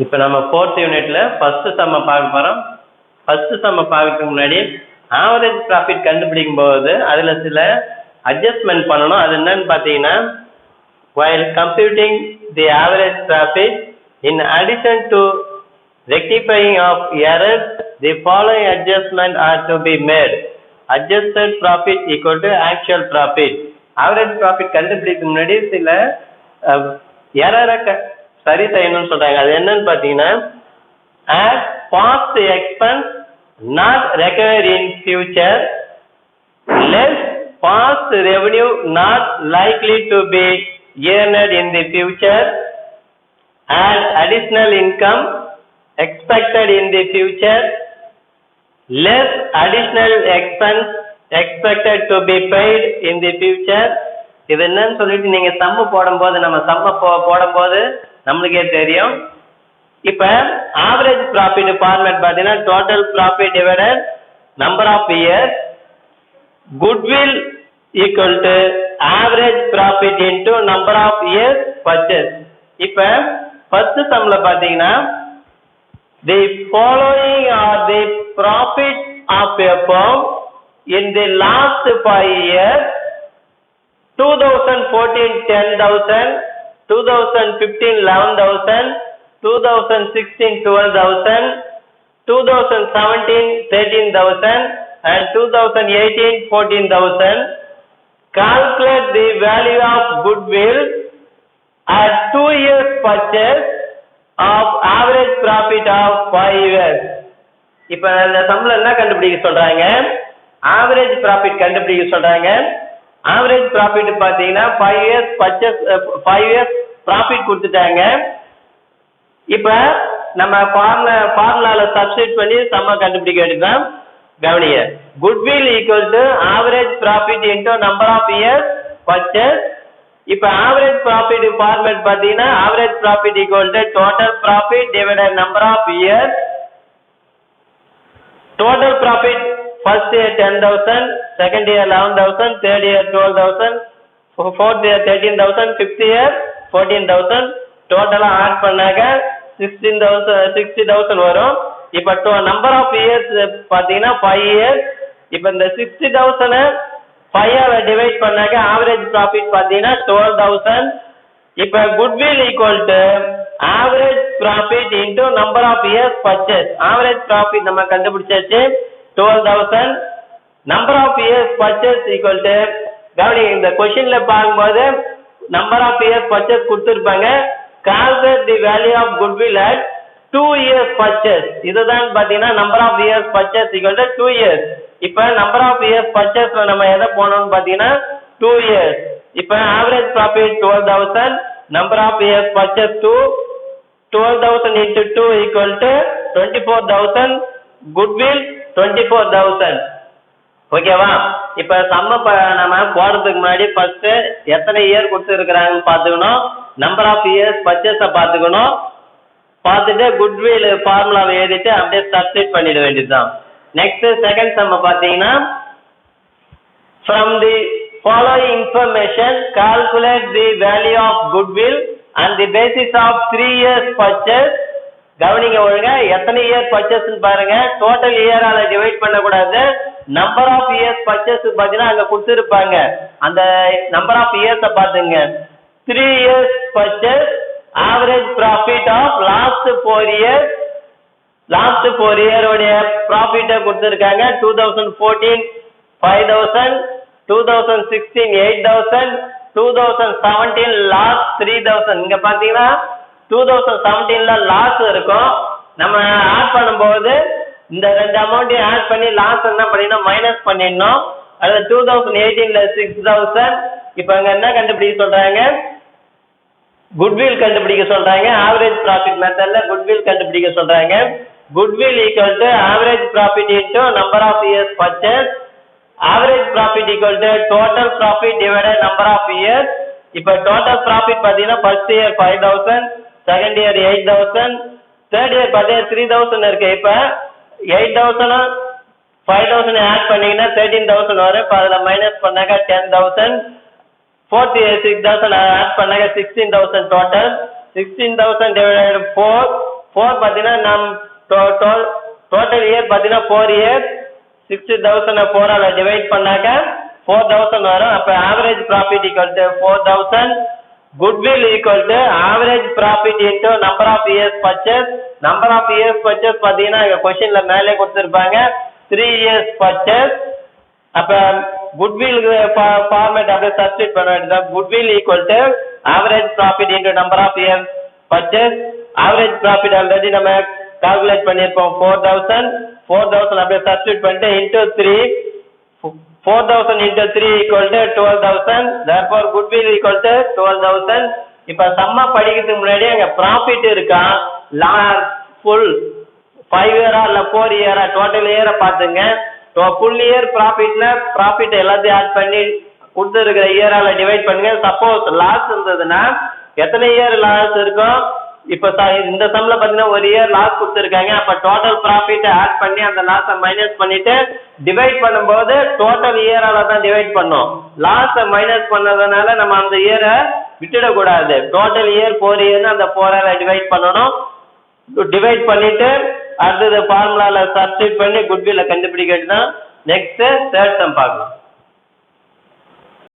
இப்போ நம்ம 4th யூனிட்ல ஃபர்ஸ்ட் சம்ம பார்க்க போகிறோம். ஃபர்ஸ்ட் சம்ம பார்க்கறதுக்கு முன்னாடி ஆவரேஜ் ப்ராஃபிட் கண்டுபிடிக்கும் போது அதில் சில அட்ஜஸ்ட்மெண்ட் பண்ணணும். அது என்னன்னு பார்த்தீங்கன்னா, while computing the average profit, in addition to rectifying of errors, the following adjustment are to be made. Adjusted profit equal to actual profit. Average profit கண்டுபிடிக்கும் முன்னாடி சில எரரை சரி செய்யணும்னு சொல்றாங்க. அது என்னன்னு பார்த்தீங்கன்னா, as past expense not recovered in future, less past revenue not likely to be earned in the future, and additional income expected in the future, less additional expense expected to be paid in the future. இது என்னன்னு சொல்லிட்டு நீங்க சம்மு போடும்போது, நம்ம சம்ம போடும்போது நம்மளுக்கே தெரியும். இப்போ ஆவரேஜ் ப்ராஃபிட் ஃபார்மேட் பார்த்தீங்கன்னா, total profit divided number of years, goodwill equal to average profit into number of years purchase. இப்போ ஃபர்ஸ்ட் சம்ல பார்த்தீங்கன்னா, the following are the profit of a firm in the last 5 years: 2014 10,000, 2015 11,000, 2016 12,000, 2017 13,000, and 2018 14,000. Calculate the value of goodwill at 2 years purchase of average profit of 5 years. இப்போ இந்த சம்ல என்ன கண்டுபிடிக்க சொல்றாங்க? Average profit கண்டுபிடிக்க சொல்றாங்க. ஆவரேஜ் ப்ராஃபிட் பார்த்தீங்கன்னா 5 இயர்ஸ் பர்ச்சேஸ், 5 இயர்ஸ் ப்ராஃபிட் கொடுத்துட்டாங்க. இப்போ நம்ம ஃபார்முலால சப்ஸ்டிட் பண்ணி சம்ம கண்டுபிடிக்க வேண்டியதுதான். கவனிங்க, goodwill equal to average profit into number of years purchase. இப்போ ஆவரேஜ் ப்ராஃபிட் ஃபார்மேட் பார்த்தீங்கன்னா, average profit equal to total profit divided number of years. Total profit first year 10,000, second year 11,000, third year 12,000, fourth year 13,000, fifth year 14,000. டோட்டலாக add பண்ணாக்க 60,000 வரும். இப்போ number of years பார்த்தீங்கன்னா 5 years. இப்போ இந்த 60,000 5 divide பண்ணாக்க average profit பார்த்தீங்கன்னா 12,000. இப்போ goodwill equal to average profit into number of years purchase. Average profit நம்ம கண்டுபிடிச்சாச்சு 12,000. Number of years purchase equal to, கவனி இந்த கொஸ்டின்ல பார்க்கும்போது நம்பர் ஆஃப் இயர்ஸ் பர்ச்சேஸ் கொடுத்துருப்பாங்க. Calculate the value of goodwill at 2 years purchase. இதுதான் பார்த்தீங்கன்னா number of years purchase equal to 2 years. இப்போ நம்பர் ஆஃப் இயர்ஸ் பர்ச்சேஸ்ல நம்ம எதை போனோம்னு பார்த்தீங்கன்னா 2 இயர்ஸ். இப்போ average profit 12,000, number of years purchase 2, 12,000 into 2 equal to 24,000, goodwill 24,000. ஓகேவா? இப்போ சம்ம நம்ம போடுறதுக்கு முன்னாடி ஃபர்ஸ்ட் எத்தனை இயர் கொடுத்துருக்குறாங்கன்னு பார்த்துக்கணும். நம்பர் ஆஃப் இயர்ஸ் பர்ச்சேஸை பார்த்துக்கணும். பார்த்துட்டு குட்வில் ஃபார்முலாவை எழுதிட்டு அப்படியே சப்ஸ்டிட் பண்ணிட வேண்டியதுதான். நெக்ஸ்ட் செகண்ட் சம்ம பார்த்தீங்கன்னா, from the following information calculate the value of goodwill on the basis of 3 years purchase. கவனிங்க ஒழுங்க, எத்தனை இயர் பர்ச்சேஸ்ன்னு பாருங்க. டோட்டல் இயரால டிவைட் பண்ணக்கூடாது. நம்பர் ஆஃப் இயர்ஸ் பர்ச்சேஸ் பார்த்தீங்கன்னா அங்கே கொடுத்துருப்பாங்க. அந்த நம்பர் ஆஃப் இயர்ஸை பார்த்துங்க. 3 years purchase, average profit of last 4 years. Last 4 இயருடைய ப்ராஃபிட்டை கொடுத்துருக்காங்க. 2014 5,000, 2016 8,000, 2017 லாஸ் 3,000. இங்க பாத்தீங்கன்னா 2017ல லாஸ் இருக்கும். நம்ம ஆட் பண்ணும்போது இந்த ரெண்டு அமௌண்ட்டையும் ஆட் பண்ணி லாஸ் என்ன பண்ணிடணும், மைனஸ் பண்ணிடணும். அது 2018ல 6,000. இப்போ அங்க என்ன கண்டுபிடிக்க சொல்றாங்க? குட்வில் கண்டுபிடிக்க சொல்றாங்க. ஆவரேஜ் ப்ராஃபிட் மெத்தட்ல குட்வில் கண்டுபிடிக்க சொல்றாங்க. Goodwill equal to average profit into number of years purchase. Average profit equal to total profit divided number of years. இப்போ டோட்டல் ப்ராஃபிட் பார்த்தீங்கன்னா first year 5,000, second year 8,000, third year பார்த்தீங்கன்னா 3,000 இருக்கு. இப்போ 8,000 5,000 add பண்ணீங்கன்னா 13,000 வரும். இப்போ அதில் மைனஸ் பண்ணாக்க 10,000. ஃபோர்த் இயர் 6,000 ஆட் பண்ணாக்க 16,000 டோட்டல். 16,000 divided 4, 4 பார்த்தீங்கன்னா டோட்டல் இயர் பார்த்தீங்கன்னா 4 இயர்ஸ் 60,000 4ஆல் டிவைட் பண்ணாக்க 4,000 வரும். அப்போ average profit equal to 4,000. Goodwill equal to average profit into number of years purchase. Number of years purchase பார்த்தீங்கன்னா இங்க கொஸ்டின்ல மேலே கொடுத்துருப்பாங்க 3 years purchase. அப்போ Goodwill ஃபார்மேட் அப்படியே சப்ஸ்டிட் பண்ண வேண்டியது. Goodwill equal to average profit into number of years purchase. Average profit already நம்ம கால்குலேட் பண்ணியிருப்போம் 4,000 அப்படியே சப்ஸ்டிட் பண்ணிட்டு into 3. 4,000 into 3 equal to 12,000. Therefore goodwill equal to 12,000. இப்போ சம்மா படிக்கிறதுக்கு முன்னாடி அங்கே ப்ராஃபிட் இருக்கா ஃபுல் 5 இயரா இல்லை 4 இயரா டோட்டல் இயரை பார்த்துங்க. ஃபுல் இயர் ப்ராஃபிட் எல்லாத்தையும் ஆட் பண்ணி கொடுத்துருக்கிற இயரால் டிவைட் பண்ணுங்க. சப்போஸ் லாஸ் இருந்ததுன்னா எத்தனை இயர் லாஸ் இருக்கும்? இப்போ இந்த சம்மில் பார்த்தீங்கன்னா ஒரு இயர் லாஸ் கொடுத்துருக்காங்க. அப்போ டோட்டல் ப்ராஃபிட்டை ஆட் பண்ணி அந்த லாஸை மைனஸ் பண்ணிவிட்டு டிவைட் பண்ணும்போது டோட்டல் இயரால் தான் டிவைட் பண்ணோம். லாஸை மைனஸ் பண்ணதுனால நம்ம அந்த இயரை விட்டுடக்கூடாது. டோட்டல் இயர் 4 இயர்னு அந்த 4ஆல் டிவைட் பண்ணணும். டிவைட் பண்ணிவிட்டு அடுத்தது ஃபார்முலாவில் சப்ஸ்டிட் பண்ணி குட்வில்லை கண்டுபிடிக்கிறது தான். நெக்ஸ்ட்டு தேர்ட் சம் பார்க்கலாம்.